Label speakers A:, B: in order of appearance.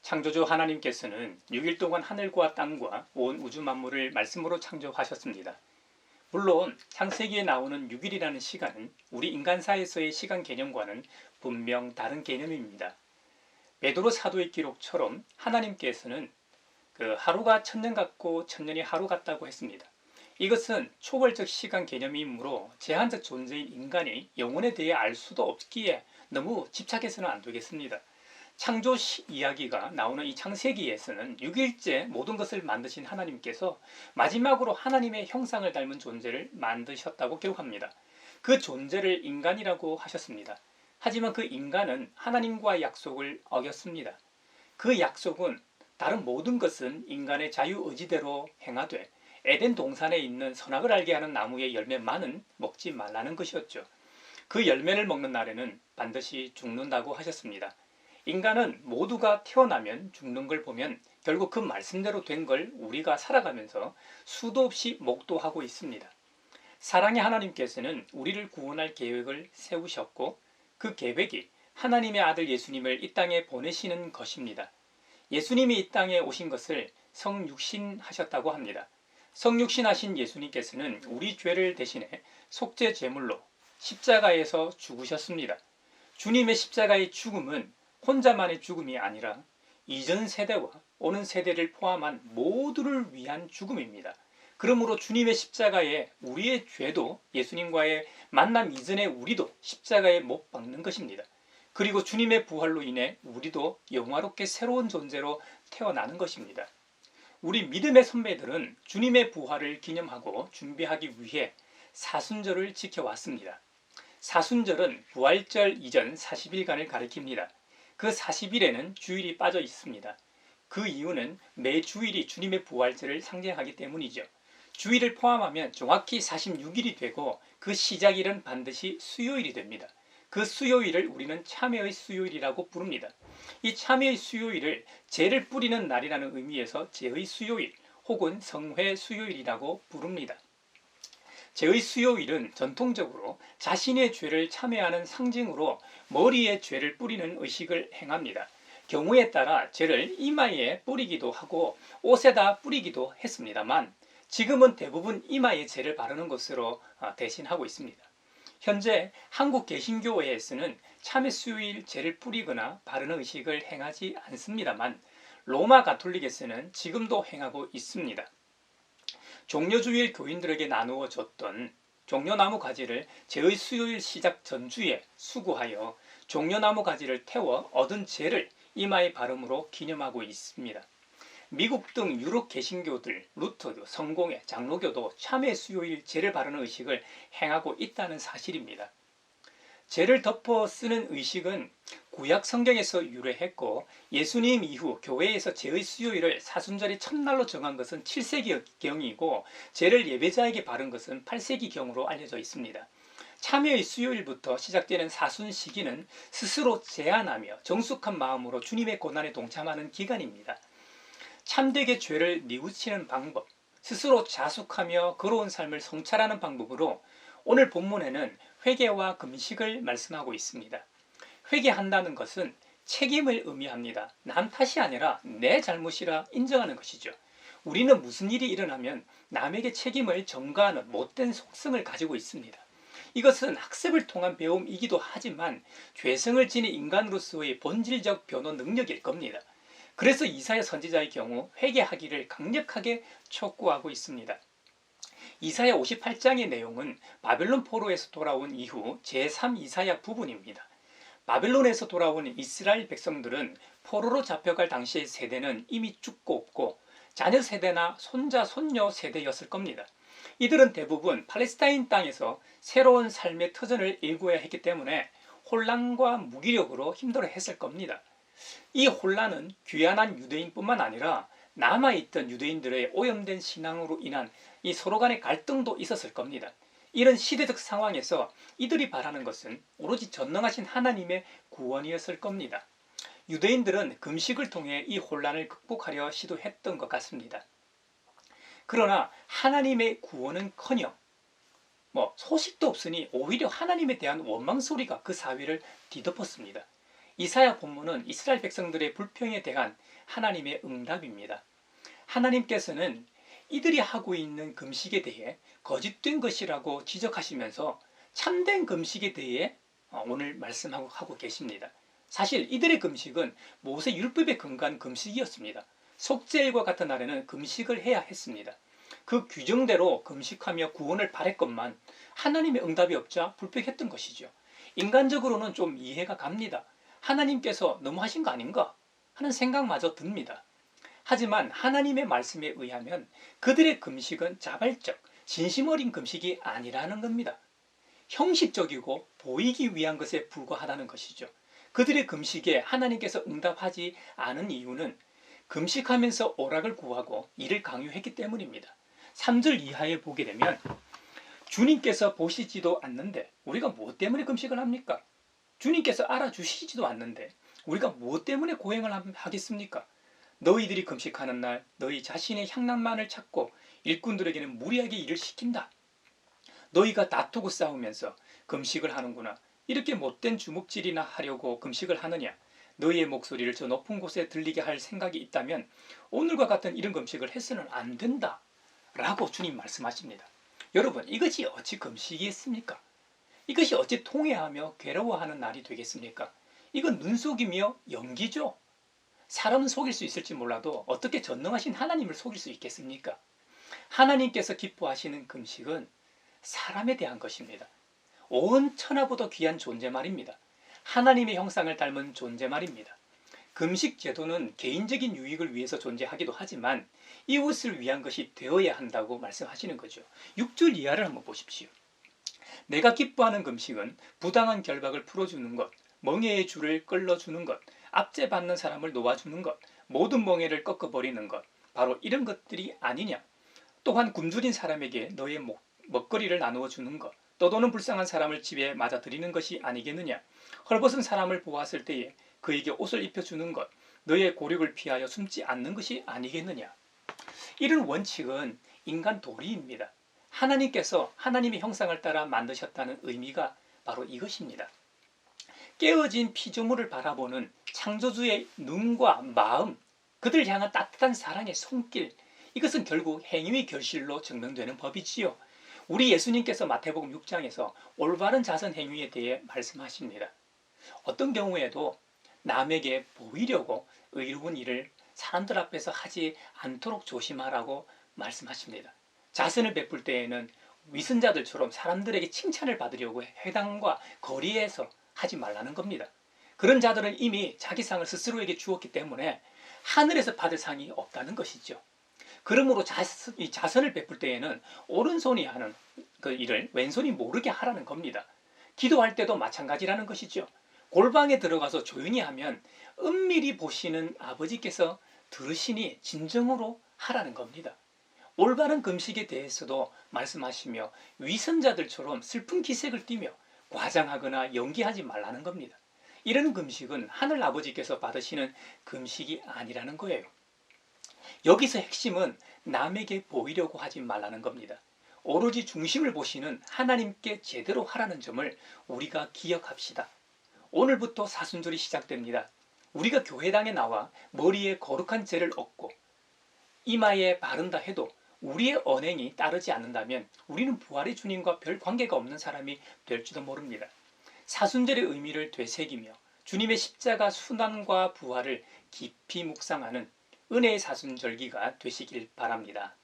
A: 창조주 하나님께서는 6일 동안 하늘과 땅과 온 우주 만물을 말씀으로 창조하셨습니다. 물론 창세기에 나오는 6일이라는 시간은 우리 인간사에서의 시간 개념과는 분명 다른 개념입니다. 베드로 사도의 기록처럼 하나님께서는 하루가 천년 같고 천년이 하루 같다고 했습니다. 이것은 초월적 시간 개념이므로 제한적 존재인 인간이 영혼에 대해 알 수도 없기에 너무 집착해서는 안 되겠습니다. 창조 이야기가 나오는 이 창세기에서는 6일째 모든 것을 만드신 하나님께서 마지막으로 하나님의 형상을 닮은 존재를 만드셨다고 기록합니다. 그 존재를 인간이라고 하셨습니다. 하지만 그 인간은 하나님과의 약속을 어겼습니다. 그 약속은 다른 모든 것은 인간의 자유의지대로 행하되 에덴 동산에 있는 선악을 알게 하는 나무의 열매만은 먹지 말라는 것이었죠. 그 열매를 먹는 날에는 반드시 죽는다고 하셨습니다. 인간은 모두가 태어나면 죽는 걸 보면 결국 그 말씀대로 된 걸 우리가 살아가면서 수도 없이 목도하고 있습니다. 사랑의 하나님께서는 우리를 구원할 계획을 세우셨고 그 계획이 하나님의 아들 예수님을 이 땅에 보내시는 것입니다. 예수님이 이 땅에 오신 것을 성육신하셨다고 합니다. 성육신하신 예수님께서는 우리 죄를 대신해 속죄 제물로 십자가에서 죽으셨습니다. 주님의 십자가의 죽음은 혼자만의 죽음이 아니라 이전 세대와 오는 세대를 포함한 모두를 위한 죽음입니다. 그러므로 주님의 십자가에 우리의 죄도 예수님과의 만남 이전에 우리도 십자가에 못 박는 것입니다. 그리고 주님의 부활로 인해 우리도 영화롭게 새로운 존재로 태어나는 것입니다. 우리 믿음의 선배들은 주님의 부활을 기념하고 준비하기 위해 사순절을 지켜왔습니다. 사순절은 부활절 이전 40일간을 가리킵니다. 그 40일에는 주일이 빠져 있습니다. 그 이유는 매 주일이 주님의 부활절을 상징하기 때문이죠. 주일을 포함하면 정확히 46일이 되고 그 시작일은 반드시 수요일이 됩니다. 그 수요일을 우리는 참회의 수요일이라고 부릅니다. 이 참회의 수요일을 죄를 뿌리는 날이라는 의미에서 죄의 수요일 혹은 성회 수요일이라고 부릅니다. 죄의 수요일은 전통적으로 자신의 죄를 참회하는 상징으로 머리에 죄를 뿌리는 의식을 행합니다. 경우에 따라 죄를 이마에 뿌리기도 하고 옷에다 뿌리기도 했습니다만 지금은 대부분 이마에 죄를 바르는 것으로 대신하고 있습니다. 현재 한국 개신교회에서는 참회 수요일 죄를 뿌리거나 바르는 의식을 행하지 않습니다만 로마 가톨릭에서는 지금도 행하고 있습니다. 종려주일 교인들에게 나누어 줬던 종려나무 가지를 죄의 수요일 시작 전주에 수구하여 종려나무 가지를 태워 얻은 죄를 이마에 바름으로 기념하고 있습니다. 미국 등 유럽 개신교들, 루터교, 성공회, 장로교도 참회 수요일 죄를 바르는 의식을 행하고 있다는 사실입니다. 죄를 덮어 쓰는 의식은 구약 성경에서 유래했고 예수님 이후 교회에서 죄의 수요일을 사순절의 첫날로 정한 것은 7세기경이고 죄를 예배자에게 바른 것은 8세기경으로 알려져 있습니다. 참회의 수요일부터 시작되는 사순 시기는 스스로 제한하며 정숙한 마음으로 주님의 고난에 동참하는 기간입니다. 참되게 죄를 뉘우치는 방법, 스스로 자숙하며 걸어온 삶을 성찰하는 방법으로 오늘 본문에는 회개와 금식을 말씀하고 있습니다. 회개한다는 것은 책임을 의미합니다. 남 탓이 아니라 내 잘못이라 인정하는 것이죠. 우리는 무슨 일이 일어나면 남에게 책임을 전가하는 못된 속성을 가지고 있습니다. 이것은 학습을 통한 배움이기도 하지만 죄성을 지닌 인간으로서의 본질적 변호 능력일 겁니다. 그래서 이사야 선지자의 경우 회개하기를 강력하게 촉구하고 있습니다. 이사야 58장의 내용은 바벨론 포로에서 돌아온 이후 제3 이사야 부분입니다. 바벨론에서 돌아온 이스라엘 백성들은 포로로 잡혀갈 당시의 세대는 이미 죽고 없고 자녀 세대나 손자, 손녀 세대였을 겁니다. 이들은 대부분 팔레스타인 땅에서 새로운 삶의 터전을 일구어야 했기 때문에 혼란과 무기력으로 힘들어했을 겁니다. 이 혼란은 귀환한 유대인뿐만 아니라 남아있던 유대인들의 오염된 신앙으로 인한 이 서로 간의 갈등도 있었을 겁니다. 이런 시대적 상황에서 이들이 바라는 것은 오로지 전능하신 하나님의 구원이었을 겁니다. 유대인들은 금식을 통해 이 혼란을 극복하려 시도했던 것 같습니다. 그러나 하나님의 구원은커녕 소식도 없으니 오히려 하나님에 대한 원망 소리가 그 사회를 뒤덮었습니다. 이사야 본문은 이스라엘 백성들의 불평에 대한 하나님의 응답입니다. 하나님께서는 이들이 하고 있는 금식에 대해 거짓된 것이라고 지적하시면서 참된 금식에 대해 오늘 말씀하고 계십니다. 사실 이들의 금식은 모세 율법에 근거한 금식이었습니다. 속죄일과 같은 날에는 금식을 해야 했습니다. 그 규정대로 금식하며 구원을 바랬건만 하나님의 응답이 없자 불평했던 것이죠. 인간적으로는 좀 이해가 갑니다. 하나님께서 너무하신 거 아닌가 하는 생각마저 듭니다. 하지만 하나님의 말씀에 의하면 그들의 금식은 자발적, 진심 어린 금식이 아니라는 겁니다. 형식적이고 보이기 위한 것에 불과하다는 것이죠. 그들의 금식에 하나님께서 응답하지 않은 이유는 금식하면서 오락을 구하고 이를 강요했기 때문입니다. 3절 이하에 보게 되면 주님께서 보시지도 않는데 우리가 무엇 때문에 금식을 합니까? 주님께서 알아주시지도 않는데 우리가 무엇 때문에 고행을 하겠습니까? 너희들이 금식하는 날 너희 자신의 향락만을 찾고 일꾼들에게는 무리하게 일을 시킨다. 너희가 다투고 싸우면서 금식을 하는구나. 이렇게 못된 주먹질이나 하려고 금식을 하느냐? 너희의 목소리를 저 높은 곳에 들리게 할 생각이 있다면 오늘과 같은 이런 금식을 해서는 안 된다. 라고 주님 말씀하십니다. 여러분, 이것이 어찌 금식이겠습니까? 이것이 어찌 통회하며 괴로워하는 날이 되겠습니까? 이건 눈속이며 연기죠. 사람은 속일 수 있을지 몰라도 어떻게 전능하신 하나님을 속일 수 있겠습니까? 하나님께서 기뻐하시는 금식은 사람에 대한 것입니다. 온 천하보다 귀한 존재 말입니다. 하나님의 형상을 닮은 존재 말입니다. 금식 제도는 개인적인 유익을 위해서 존재하기도 하지만 이웃을 위한 것이 되어야 한다고 말씀하시는 거죠. 6절 이하를 한번 보십시오. 내가 기뻐하는 금식은 부당한 결박을 풀어주는 것, 멍에의 줄을 끌어주는 것, 압제받는 사람을 놓아주는 것, 모든 멍에를 꺾어버리는 것, 바로 이런 것들이 아니냐. 또한 굶주린 사람에게 너의 먹거리를 나누어 주는 것, 떠도는 불쌍한 사람을 집에 맞아들이는 것이 아니겠느냐. 헐벗은 사람을 보았을 때에 그에게 옷을 입혀주는 것, 너의 고륙을 피하여 숨지 않는 것이 아니겠느냐. 이런 원칙은 인간 도리입니다. 하나님께서 하나님의 형상을 따라 만드셨다는 의미가 바로 이것입니다. 깨어진 피조물을 바라보는 창조주의 눈과 마음, 그들 향한 따뜻한 사랑의 손길, 이것은 결국 행위의 결실로 증명되는 법이지요. 우리 예수님께서 마태복음 6장에서 올바른 자선 행위에 대해 말씀하십니다. 어떤 경우에도 남에게 보이려고 의로운 일을 사람들 앞에서 하지 않도록 조심하라고 말씀하십니다. 자선을 베풀 때에는 위선자들처럼 사람들에게 칭찬을 받으려고 회당과 거리에서 하지 말라는 겁니다. 그런 자들은 이미 자기 상을 스스로에게 주었기 때문에 하늘에서 받을 상이 없다는 것이죠. 그러므로 자선을 베풀 때에는 오른손이 하는 그 일을 왼손이 모르게 하라는 겁니다. 기도할 때도 마찬가지라는 것이죠. 골방에 들어가서 조용히 하면 은밀히 보시는 아버지께서 들으시니 진정으로 하라는 겁니다. 올바른 금식에 대해서도 말씀하시며 위선자들처럼 슬픈 기색을 띠며 과장하거나 연기하지 말라는 겁니다. 이런 금식은 하늘 아버지께서 받으시는 금식이 아니라는 거예요. 여기서 핵심은 남에게 보이려고 하지 말라는 겁니다. 오로지 중심을 보시는 하나님께 제대로 하라는 점을 우리가 기억합시다. 오늘부터 사순절이 시작됩니다. 우리가 교회당에 나와 머리에 거룩한 죄를 얻고 이마에 바른다 해도 우리의 언행이 따르지 않는다면 우리는 부활의 주님과 별 관계가 없는 사람이 될지도 모릅니다. 사순절의 의미를 되새기며 주님의 십자가 순환과 부활을 깊이 묵상하는 은혜의 사순절기가 되시길 바랍니다.